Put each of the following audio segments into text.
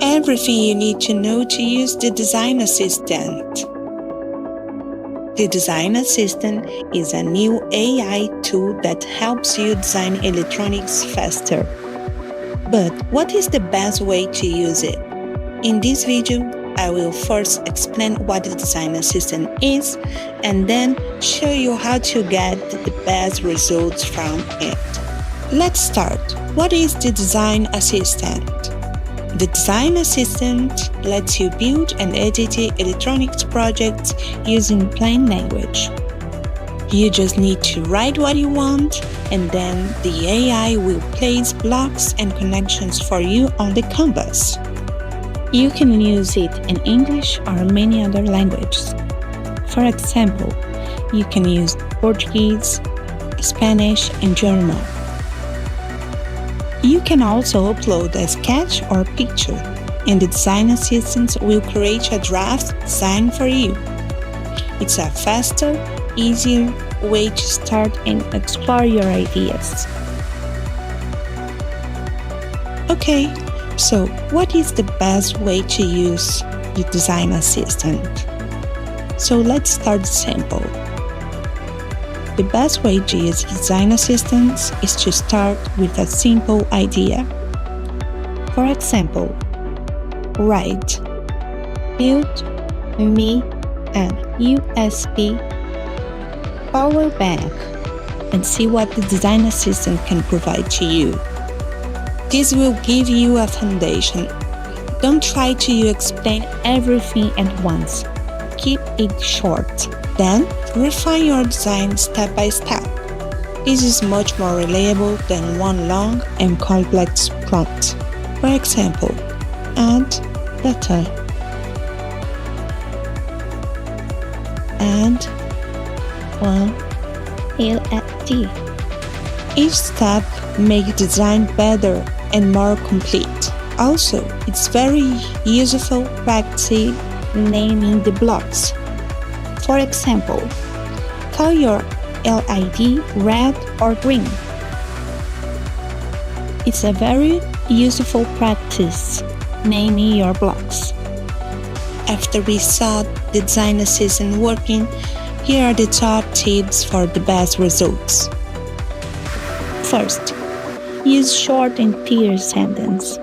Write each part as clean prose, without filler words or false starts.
Everything you need to know to use the Design Assistant. The Design Assistant is a new AI tool that helps you design electronics faster. But what is the best way to use it? In this video, I will first explain what the Design Assistant is and then show you how to get the best results from it. Let's start. What is the Design Assistant? The Design Assistant lets you build and edit electronics projects using plain language. You just need to write what you want, and then the AI will place blocks and connections for you on the canvas. You can use it in English or many other languages. For example, you can use Portuguese, Spanish, and German. You can also upload a sketch or picture, and the Design Assistant will create a draft design for you. It's a faster, easier way to start and explore your ideas. Okay, so what is the best way to use the Design Assistant? So let's start simple. The best way to use Design Assistant is to start with a simple idea. For example, write build me an USB power bank and see what the Design Assistant can provide to you. This will give you a foundation. Don't try to explain everything at once. Keep it short. Then, refine your design step by step. This is much more reliable than one long and complex prompt. For example, add data, add one LED. Each step makes the design better and more complete. Also, it's very useful practice naming the blocks. For example, call your LED red or green. It's a very useful practice naming your blocks. After we saw the Design Assistant working, here are the top tips for the best results. First, use short and clear sentences.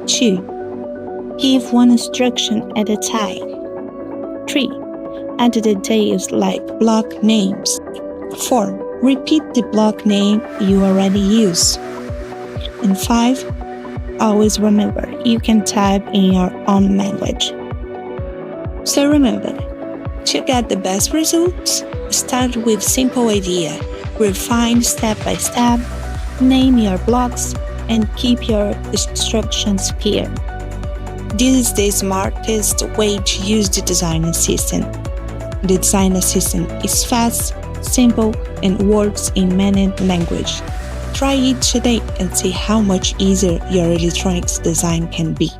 2. Give one instruction at a time. 3. Add details like block names. 4. Repeat the block name you already use. And 5. Always remember, you can type in your own language. So remember, to get the best results, start with simple idea, refine step by step, name your blocks, and keep your instructions clear. This is the smartest way to use the Design Assistant. The Design Assistant is fast, simple, and works in many languages. Try it today and see how much easier your electronics design can be.